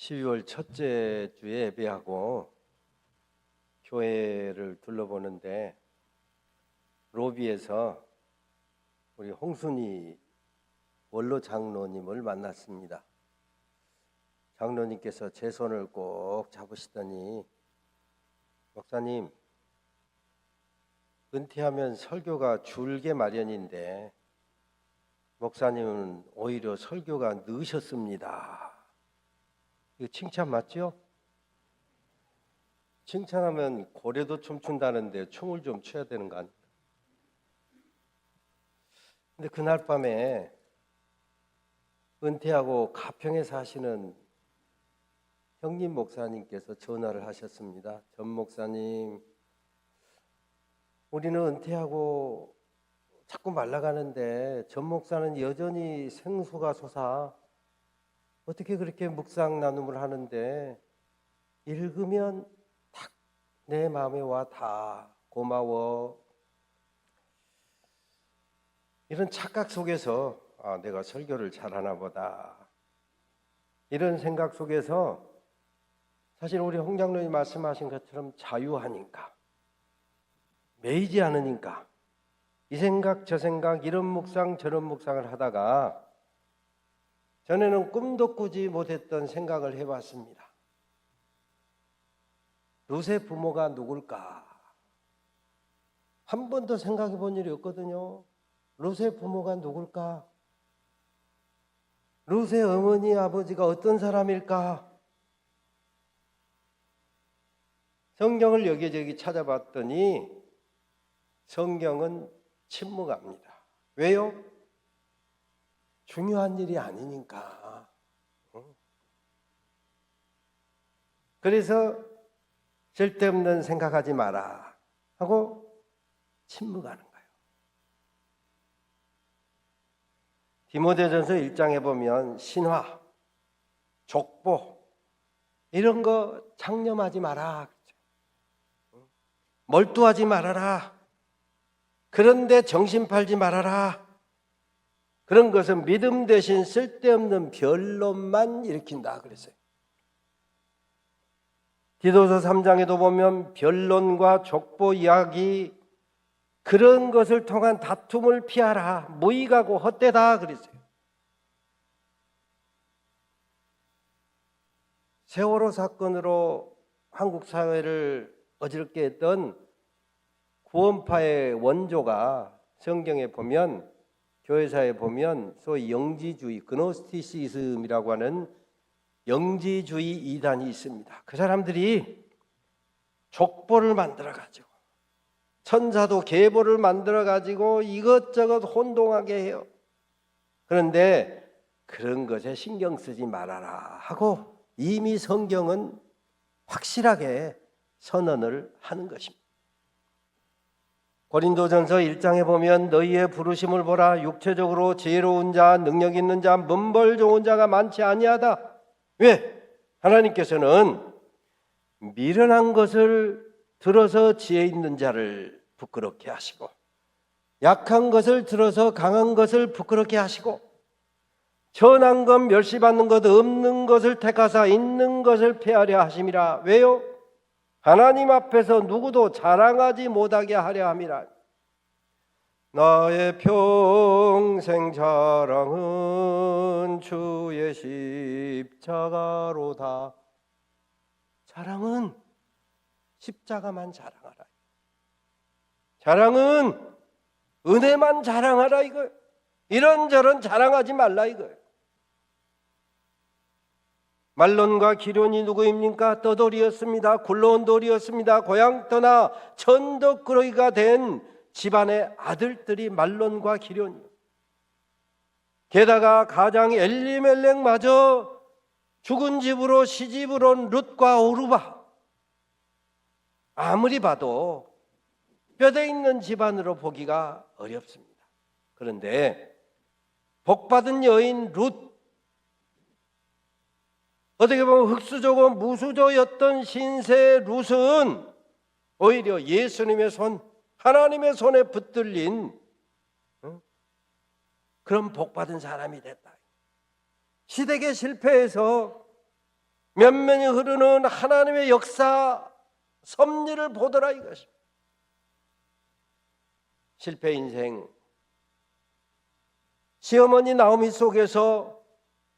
12월 첫째 주에 예배하고 교회를 둘러보는데 로비에서 우리 홍순희 원로 장로님을 만났습니다. 장로님께서 제 손을 꼭 잡으시더니, 목사님, 은퇴하면 설교가 줄게 마련인데 목사님은 오히려 설교가 느셨습니다. 이거 칭찬 맞죠? 칭찬하면 고래도 춤춘다는데 춤을 좀 춰야 되는 거 아닙니까? 근데 그날 밤에 은퇴하고 가평에 사시는 형님 목사님께서 전화를 하셨습니다. 전 목사님, 우리는 은퇴하고 자꾸 말라가는데 전 목사는 여전히 생수가 솟아 어떻게 그렇게 묵상 나눔을 하는데 읽으면 딱 내 마음에 와 다 고마워. 이런 착각 속에서 내가 설교를 잘하나 보다, 이런 생각 속에서 사실 우리 홍 장로님 말씀하신 것처럼 자유하니까, 매이지 않으니까 이 생각 저 생각, 이런 묵상 저런 묵상을 하다가 전에는 꿈도 꾸지 못했던 생각을 해봤습니다. 룻의 부모가 누굴까? 한 번도 생각해 본 일이 없거든요. 룻의 부모가 누굴까? 룻의 어머니 아버지가 어떤 사람일까? 성경을 여기저기 찾아봤더니 성경은 침묵합니다. 왜요? 중요한 일이 아니니까. 그래서 쓸데없는 생각하지 마라 하고 침묵하는 거예요. 디모데전서 1장에 보면 신화, 족보 이런 거 창념하지 마라, 몰두하지 말아라, 그런데 정신 팔지 말아라, 그런 것은 믿음 대신 쓸데없는 변론만 일으킨다 그랬어요. 디도서 3장에도 보면 변론과 족보 이야기, 그런 것을 통한 다툼을 피하라, 무익하고 헛되다 그랬어요. 세월호 사건으로 한국 사회를 어지럽게 했던 구원파의 원조가 성경에 보면, 교회사에 보면 소위 영지주의, 그노스티시즘이라고 하는 영지주의 이단이 있습니다. 그 사람들이 족보를 만들어가지고, 천사도 계보를 만들어가지고 이것저것 혼동하게 해요. 그런데 그런 것에 신경 쓰지 말아라 하고 이미 성경은 확실하게 선언을 하는 것입니다. 고린도전서 1장에 보면 너희의 부르심을 보라, 육체적으로 지혜로운 자, 능력 있는 자, 문벌 좋은 자가 많지 아니하다. 왜? 하나님께서는 미련한 것을 들어서 지혜 있는 자를 부끄럽게 하시고, 약한 것을 들어서 강한 것을 부끄럽게 하시고, 천한 것 멸시받는 것 없는 것을 택하사 있는 것을 폐하려 하심이라. 왜요? 하나님 앞에서 누구도 자랑하지 못하게 하려 함이라. 나의 평생 자랑은 주의 십자가로다. 자랑은 십자가만 자랑하라. 자랑은 은혜만 자랑하라 이거예요. 이런저런 자랑하지 말라 이거예요. 말론과 기련이 누구입니까? 떠돌이였습니다. 굴러온 돌이었습니다. 고향 떠나 천덕꾸러기가 된 집안의 아들들이 말론과 기련이요. 게다가 가장 엘리멜렉마저 죽은 집으로 시집을 온 룻과 오르바, 아무리 봐도 뼈대 있는 집안으로 보기가 어렵습니다. 그런데 복받은 여인 룻, 어떻게 보면 흙수저고 무수저였던 신세 룻은 오히려 예수님의 손, 하나님의 손에 붙들린 그런 복받은 사람이 됐다. 시댁에 실패해서 면면이 흐르는 하나님의 역사 섭리를 보더라 이것입니다. 실패 인생, 시어머니 나오미 속에서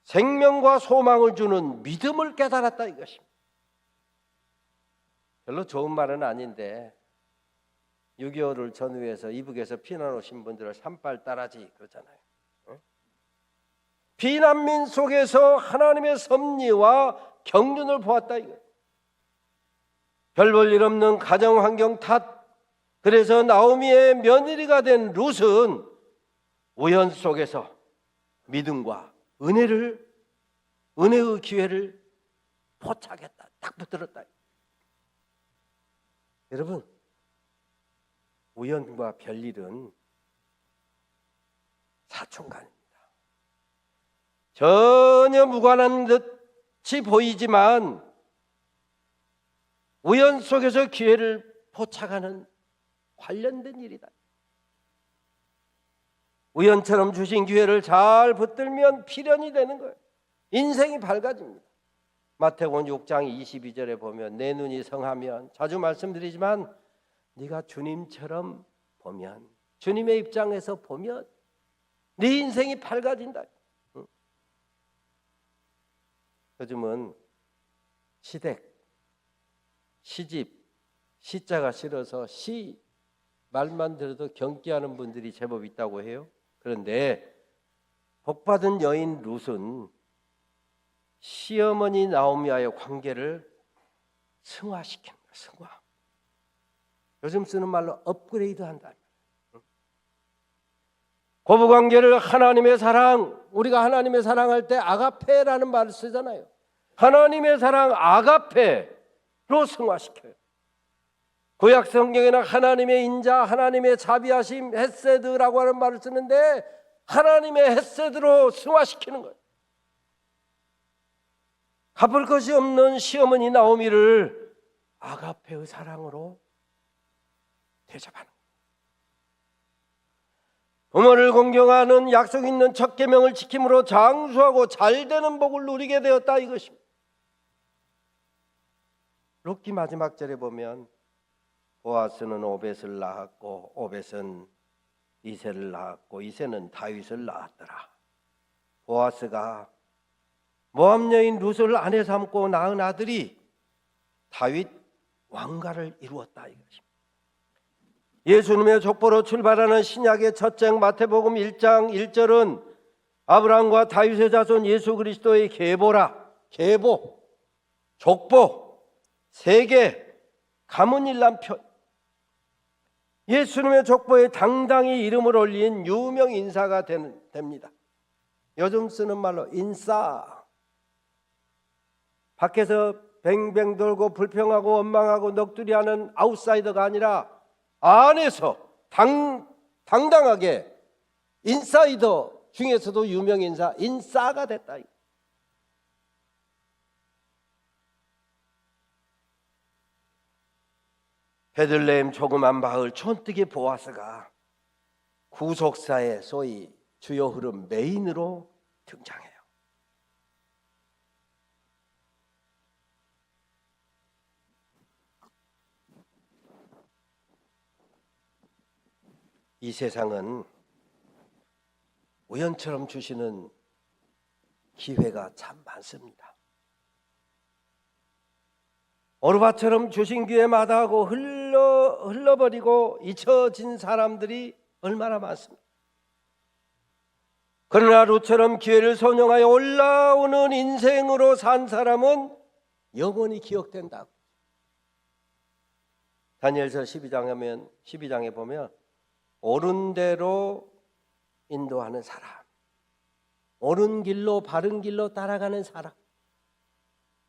생명과 소망을 주는 믿음을 깨달았다 이것입니다. 별로 좋은 말은 아닌데 6.25를 전후해서 이북에서 피난 오신 분들을 산발 따라지 그러잖아요. 피난민 속에서 하나님의 섭리와 경륜을 보았다 이거예요. 별 볼 일 없는 가정 환경 탓, 그래서 나오미의 며느리가 된 룻은 우연 속에서 믿음과 은혜의 기회를 포착했다. 딱 붙들었다. 여러분, 우연과 별일은 사촌간입니다. 전혀 무관한 듯이 보이지만 우연 속에서 기회를 포착하는 관련된 일이다. 우연처럼 주신 기회를 잘 붙들면 필연이 되는 거예요. 인생이 밝아집니다. 마태복음 6장 22절에 보면 내 눈이 성하면, 자주 말씀드리지만 네가 주님처럼 보면, 주님의 입장에서 보면 네 인생이 밝아진다. 요즘은 시댁, 시집, 시자가 싫어서 시 말만 들어도 경기하는 분들이 제법 있다고 해요. 그런데 복받은 여인 룻은 시어머니 나오미와의 관계를 승화시키는 거예요. 승화. 요즘 쓰는 말로 업그레이드한다. 고부관계를 하나님의 사랑, 우리가 하나님의 사랑할 때 아가페라는 말을 쓰잖아요. 하나님의 사랑 아가페로 승화시켜요. 구약 성경에는 하나님의 인자, 하나님의 자비하심, 헤세드라고 하는 말을 쓰는데 하나님의 헤세드로 승화시키는 거예요. 갚을 것이 없는 시어머니 나오미를 아가페의 사랑으로 대접하는 거예요. 부모를 공경하는 약속 있는 첫 계명을 지킴으로 장수하고 잘되는 복을 누리게 되었다 이것입니다. 룻기 마지막 절에 보면 보아스는 오벳을 낳았고 오벳은 이새를 낳았고 이새는 다윗을 낳았더라. 보아스가 모압 여인 룻을 아내 삼고 낳은 아들이 다윗 왕가를 이루었다 이것입니다. 예수님의 족보로 출발하는 신약의 첫 장 마태복음 1장 1절은 아브라함과 다윗의 자손 예수 그리스도의 계보라. 계보, 족보, 세계, 가문일람 편. 예수님의 족보에 당당히 이름을 올린 유명 인사가 됩니다. 요즘 쓰는 말로 인싸. 밖에서 뱅뱅 돌고 불평하고 원망하고 넋두리하는 아웃사이더가 아니라 안에서 당당하게 인사이더 중에서도 유명 인사, 인싸가 됐다. 베들레헴 조그만 마을 촌뜨기 보아스가 구속사의 소위 주요 흐름 메인으로 등장해요. 이 세상은 우연처럼 주시는 기회가 참 많습니다. 오르바처럼 주신 기회 마다하고 흘러버리고 잊혀진 사람들이 얼마나 많습니다. 그러나 룻처럼 기회를 선용하여 올라오는 인생으로 산 사람은 영원히 기억된다고. 다니엘서 12장에 보면 옳은 대로 인도하는 사람, 옳은 길로 바른 길로 따라가는 사람,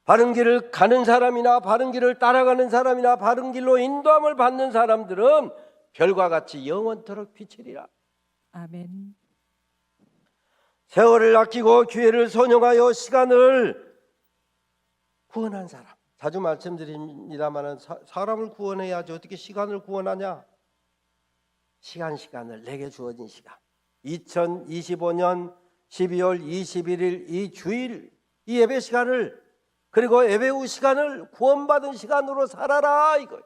바른 길을 가는 사람이나 바른 길을 따라가는 사람이나 바른 길로 인도함을 받는 사람들은 별과 같이 영원토록 비치리라. 아멘. 세월을 아끼고 기회를 선용하여 시간을 구원한 사람. 자주 말씀드립니다만 사람을 구원해야지 어떻게 시간을 구원하냐. 시간을 내게 주어진 시간, 2025년 12월 21일 이 주일 이 예배 시간을 그리고 예배 후 시간을 구원받은 시간으로 살아라 이거.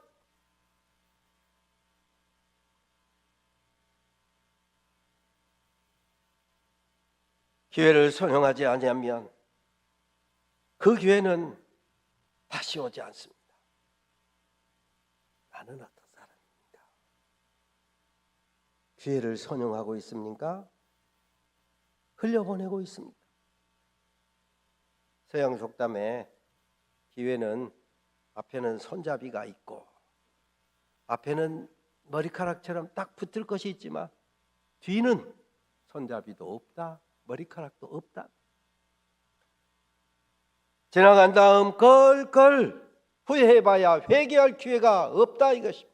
기회를 선용하지 아니하면 그 기회는 다시 오지 않습니다. 나는 어떤 사람입니까? 기회를 선용하고 있습니까? 흘려보내고 있습니까? 서양 속담에 기회는 앞에는 손잡이가 있고 앞에는 머리카락처럼 딱 붙을 것이 있지만 뒤는 손잡이도 없다, 머리카락도 없다. 지나간 다음 껄껄 후회해봐야 회개할 기회가 없다 이것입니다.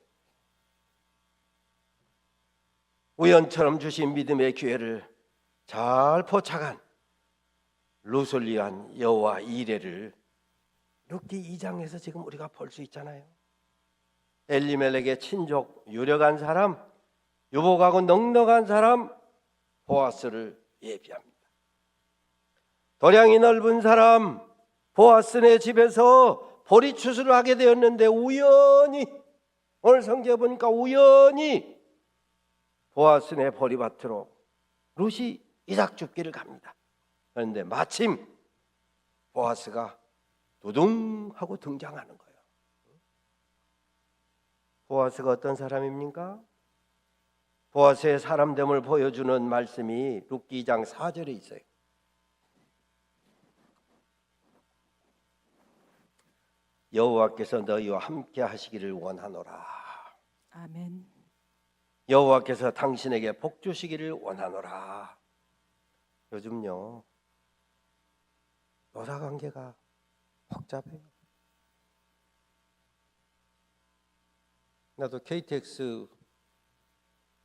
우연처럼 주신 믿음의 기회를 잘 포착한 룻을 위한 여호와 이레를 룻기 2장에서 지금 우리가 볼 수 있잖아요. 엘리멜렉의 친족 유력한 사람, 유복하고 넉넉한 사람 보아스를 예비합니다. 도량이 넓은 사람 보아스네 집에서 보리추수를 하게 되었는데 우연히 오늘 성경에 보니까 우연히 보아스네 보리밭으로 룻이 이삭 줍기를 갑니다. 그런데 마침 보아스가 두둥 하고 등장하는 거예요. 보아스가 어떤 사람입니까? 보아스의 사람됨을 보여주는 말씀이 룻기 2장 4절에 있어요. 여호와께서 너희와 함께 하시기를 원하노라. 아멘. 여호와께서 당신에게 복 주시기를 원하노라. 요즘요 노사관계가 복잡해요. 나도 KTX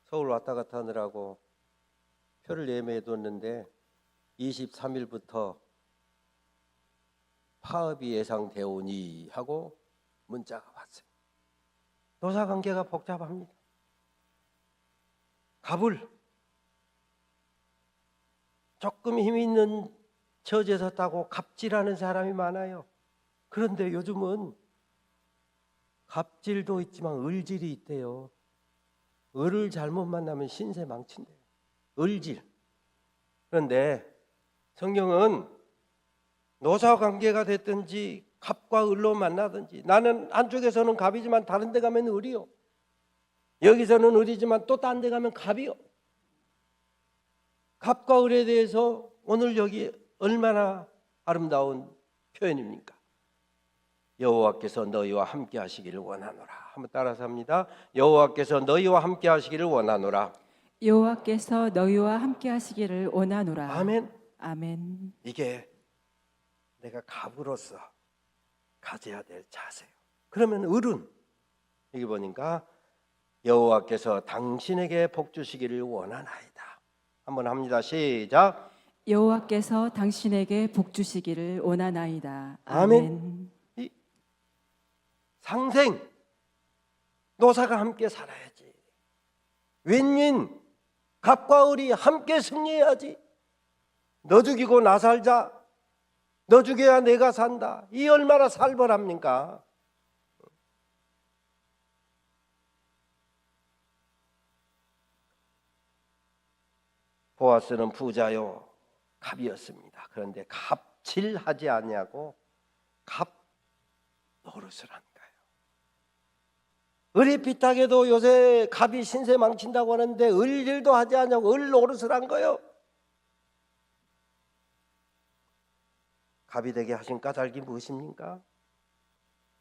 서울 왔다 갔다 하느라고 표를 예매해뒀는데 23일부터 파업이 예상되오니 하고 문자가 왔어요. 노사관계가 복잡합니다. 갑을 조금 힘 있는 처지에서 따고 갑질하는 사람이 많아요. 그런데 요즘은 갑질도 있지만 을질이 있대요. 을을 잘못 만나면 신세 망친대요. 을질. 그런데 성경은 노사관계가 됐든지 갑과 을로 만나든지 나는 한쪽에서는 갑이지만 다른 데 가면 을이요. 여기서는 을이지만 또 딴 데 가면 갑이요. 갑과 을에 대해서 오늘 여기 얼마나 아름다운 표현입니까? 여호와께서 너희와 함께 하시기를 원하노라. 한번 따라서 합니다. 여호와께서 너희와 함께 하시기를 원하노라. 여호와께서 너희와 함께 하시기를 원하노라. 아멘. 아멘. 이게 내가 갑으로서 가져야 될 자세요. 그러면 을은 여기 보니까 여호와께서 당신에게 복 주시기를 원하나이다. 한번 합니다. 시작. 여호와께서 당신에게 복 주시기를 원하나이다. 아멘. 아멘. 이 상생 노사가 함께 살아야지. 윈윈 갑과 을이 함께 승리해야지. 너 죽이고 나 살자. 너 죽여야 내가 산다. 이 얼마나 살벌합니까? 보아스는 부자요 갑이었습니다. 그런데 갑질하지 아니하고 갑 노릇을 한 거예요. 을이 삐딱해도 요새 갑이 신세 망친다고 하는데 을일도 하지 않냐고 을 노릇을 한 거예요. 갑이 되게 하신 까닭이 무엇입니까?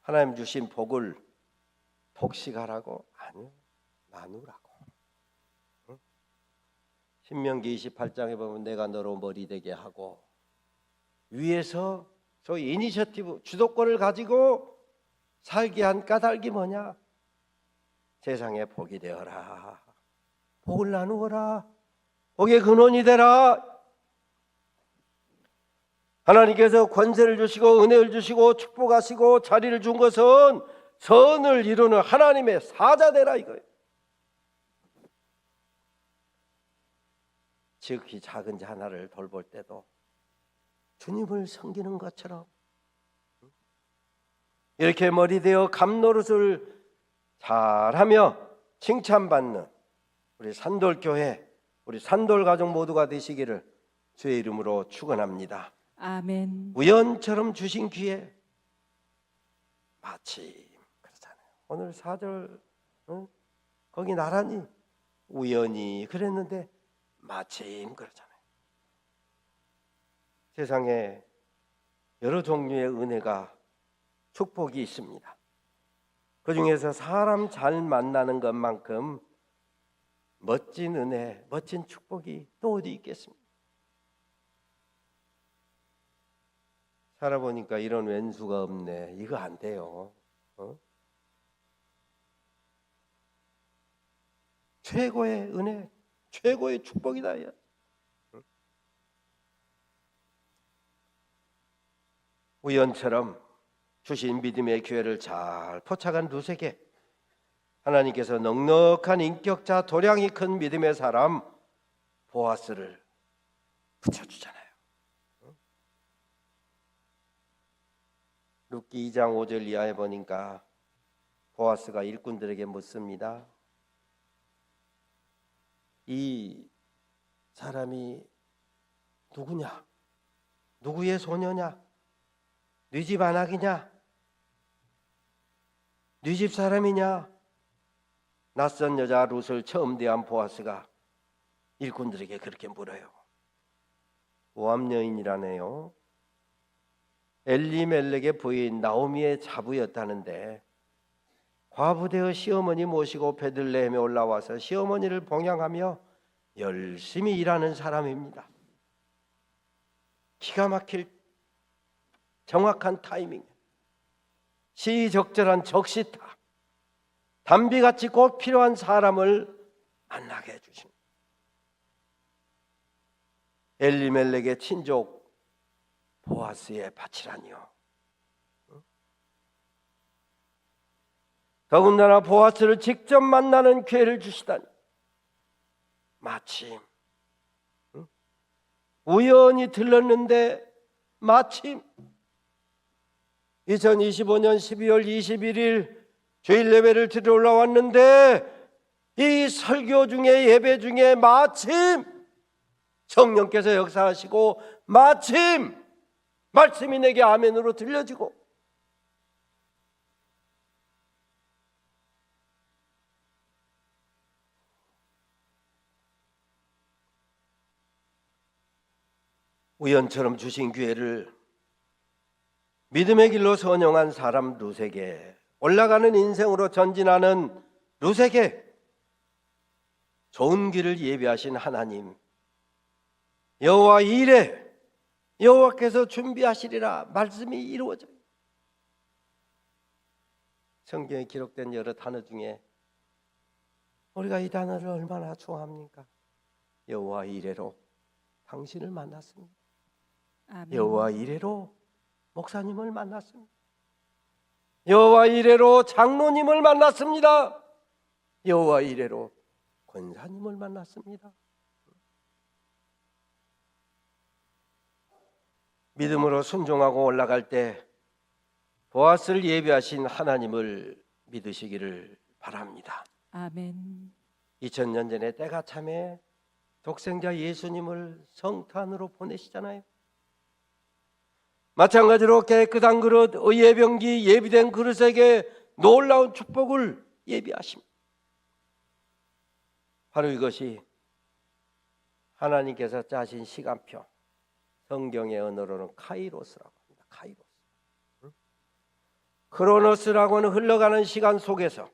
하나님 주신 복을 독식하라고? 아니요, 나누라고. 신명기 28장에 보면 내가 너로 머리 되게 하고 위에서 소위 이니셔티브 주도권을 가지고 살게 한 까닭이 뭐냐? 세상에 복이 되어라. 복을 나누어라. 복의 근원이 되라. 하나님께서 권세를 주시고 은혜를 주시고 축복하시고 자리를 준 것은 선을 이루는 하나님의 사자되라 이거예요. 지극히 작은 자 하나를 돌볼 때도 주님을 섬기는 것처럼 이렇게 머리대어 감노릇을 잘하며 칭찬받는 우리 산돌교회, 우리 산돌가족 모두가 되시기를 주의 이름으로 축원합니다. 아멘. 우연처럼 주신 기회, 마침 그렇잖아요. 오늘 4절 거기 나란히 우연히 그랬는데 마침 그렇잖아요. 세상에 여러 종류의 은혜가 축복이 있습니다. 그 중에서 사람 잘 만나는 것만큼 멋진 은혜, 멋진 축복이 또 어디 있겠습니까? 살아보니까 이런 왼수가 없네. 이거 안 돼요. 최고의 은혜, 최고의 축복이다. 우연처럼 주신 믿음의 기회를 잘 포착한 두세계, 하나님께서 넉넉한 인격자, 도량이 큰 믿음의 사람 보아스를 붙여주잖아요. 룻기 2장 5절 이하에 보니까 보아스가 일꾼들에게 묻습니다. 이 사람이 누구냐? 누구의 소녀냐? 네 집 안악이냐? 네 집 사람이냐? 낯선 여자 룻을 처음 대한 보아스가 일꾼들에게 그렇게 물어요. 모압 여인이라네요. 엘리멜렉의 부인 나오미의 자부였다는데 과부되어 시어머니 모시고 베들레헴에 올라와서 시어머니를 봉양하며 열심히 일하는 사람입니다. 기가 막힐 정확한 타이밍, 시적절한 적시타, 담비같이 꼭 필요한 사람을 만나게 해주십니다. 엘리멜렉의 친족 보아스의 밭이라니요. 더군다나 보아스를 직접 만나는 기회를 주시다니, 마침 우연히 들렀는데 마침 2025년 12월 21일 주일 예배를 드리러 올라왔는데 이 설교 중에 예배 중에 마침 성령께서 역사하시고 마침 말씀이 내게 아멘으로 들려지고 우연처럼 주신 기회를 믿음의 길로 선영한 사람 룻에게, 올라가는 인생으로 전진하는 룻에게 좋은 길을 예비하신 하나님, 여호와 이레, 여호와께서 준비하시리라 말씀이 이루어져요. 성경에 기록된 여러 단어 중에 우리가 이 단어를 얼마나 좋아합니까? 여호와 이레로 당신을 만났습니다. 아멘. 여호와 이레로 목사님을 만났습니다. 여호와 이레로 장로님을 만났습니다. 여호와 이레로 권사님을 만났습니다. 믿음으로 순종하고 올라갈 때 보아스를 예비하신 하나님을 믿으시기를 바랍니다. 아멘. 2000년 전에 때가 참에 독생자 예수님을 성탄으로 보내시잖아요. 마찬가지로 깨끗한 그릇, 의의 병기, 예비된 그릇에게 놀라운 축복을 예비하십니다. 바로 이것이 하나님께서 짜신 시간표, 성경의 언어로는 카이로스라고 합니다. 카이로스. 크로노스라고는 흘러가는 시간 속에서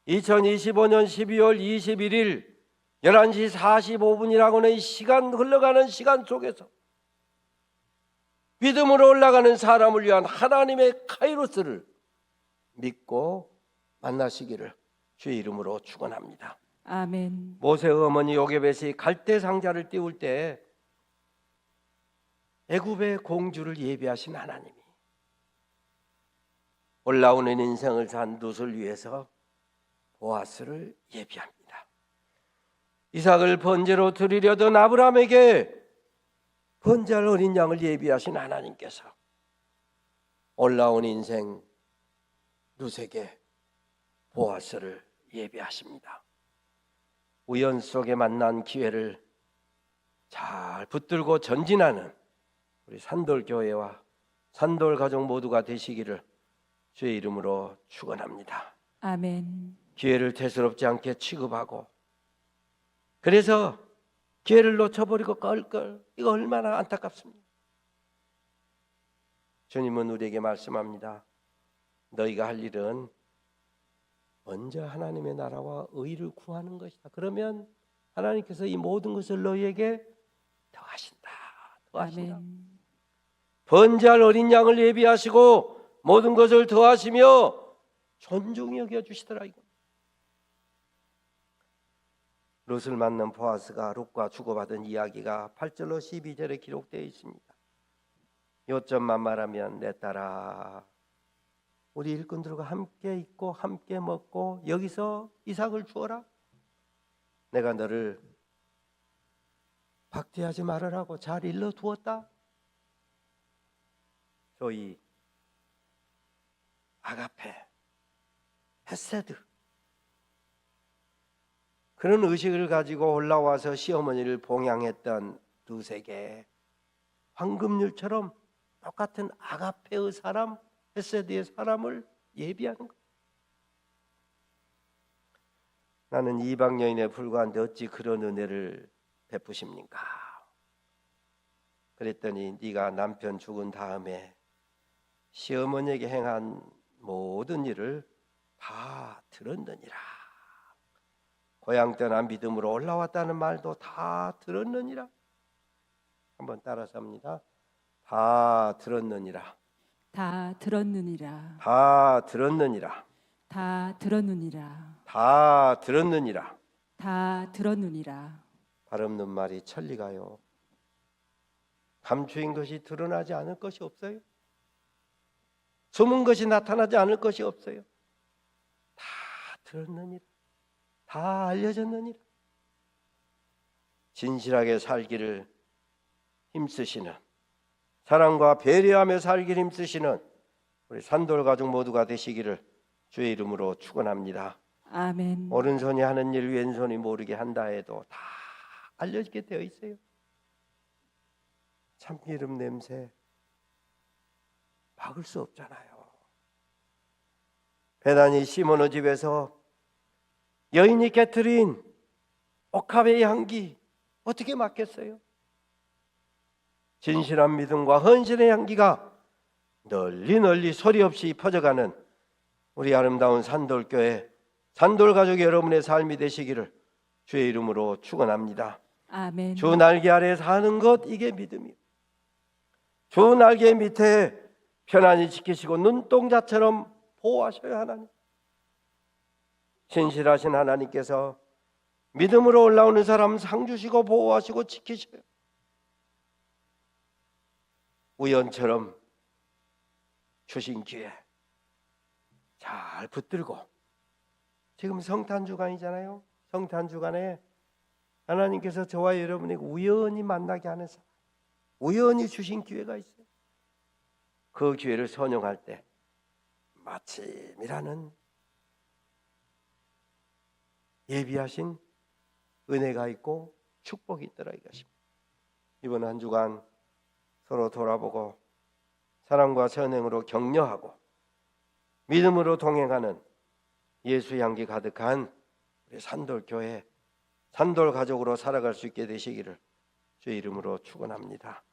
2025년 12월 21일 11시 45분이라고는 시간, 흘러가는 시간 속에서 믿음으로 올라가는 사람을 위한 하나님의 카이로스를 믿고 만나시기를 주의 이름으로 축원합니다. 아멘. 모세의 어머니 요게벳이 갈대 상자를 띄울 때 애굽의 공주를 예비하신 하나님이 올라오는 인생을 산 룻을 위해서 보아스를 예비합니다. 이삭을 번제로 드리려던 아브라함에게 번제할 어린 양을 예비하신 하나님께서 올라온 인생 룻에게 보아스를 예비하십니다. 우연 속에 만난 기회를 잘 붙들고 전진하는 우리 산돌교회와 산돌 가족 모두가 되시기를 주의 이름으로 축원합니다. 아멘. 기회를 대수롭지 않게 취급하고, 그래서 기회를 놓쳐버리고 껄껄, 이거 얼마나 안타깝습니까? 주님은 우리에게 말씀합니다. 너희가 할 일은 먼저 하나님의 나라와 의를 구하는 것이다. 그러면 하나님께서 이 모든 것을 너희에게 더하신다. 더하신다. 아멘. 번제할 어린 양을 예비하시고 모든 것을 더하시며 존중히 여겨 주시더라. 이거. 룻을 만난 보아스가 룻과 주고받은 이야기가 8절로 12절에 기록되어 있습니다. 요점만 말하면, 내 딸아, 우리 일꾼들과 함께 있고 함께 먹고 여기서 이삭을 주어라. 내가 너를 박대하지 말으라고 잘 일러두었다. 소위 아가페, 헤세드, 그런 의식을 가지고 올라와서 시어머니를 봉양했던 룻에게 황금률처럼 똑같은 아가페의 사람, 헤세드의 사람을 예비하는 것. 나는 이방 여인에 불과한데 어찌 그런 은혜를 베푸십니까? 그랬더니 네가 남편 죽은 다음에 시어머니에게 행한 모든 일을 다 들었느니라. 고향 떠나 믿음으로 올라왔다는 말도 다 들었느니라. 한번 따라서 합니다. 다 들었느니라. 다 들었느니라. 다 들었느니라. 다 들었느니라. 다 들었느니라. 다 들었느니라. 발 없는 말이 천리가요. 감추인 것이 드러나지 않을 것이 없어요. 숨은 것이 나타나지 않을 것이 없어요. 다 들었느니라. 다 알려졌느니라. 진실하게 살기를 힘쓰시는, 사랑과 배려하며 살기를 힘쓰시는 우리 산돌 가족 모두가 되시기를 주의 이름으로 축원합니다. 아멘. 오른손이 하는 일 왼손이 모르게 한다 해도 다 알려지게 되어 있어요. 참기름 냄새 막을 수 없잖아요. 베다니 시몬의 집에서 여인이 깨트린 옥합의 향기 어떻게 막겠어요? 진실한 믿음과 헌신의 향기가 널리 소리 없이 퍼져가는 우리 아름다운 산돌교회, 산돌 가족 여러분의 삶이 되시기를 주의 이름으로 축원합니다. 아멘. 주 날개 아래 사는 것, 이게 믿음이에요. 주 날개 밑에 편안히 지키시고 눈동자처럼 보호하셔요. 하나님, 진실하신 하나님께서 믿음으로 올라오는 사람 상 주시고 보호하시고 지키셔요. 우연처럼 주신 기회 잘 붙들고, 지금 성탄주간이잖아요. 성탄주간에 하나님께서 저와 여러분에게 우연히 만나게 하는 사람, 우연히 주신 기회가 있어요. 그 기회를 선용할 때 마침이라는 예비하신 은혜가 있고 축복이 있더라 이것입니다. 이번 한 주간 서로 돌아보고 사랑과 선행으로 격려하고 믿음으로 동행하는 예수 향기 가득한 우리 산돌교회, 산돌 가족으로 살아갈 수 있게 되시기를 주의 이름으로 축원합니다.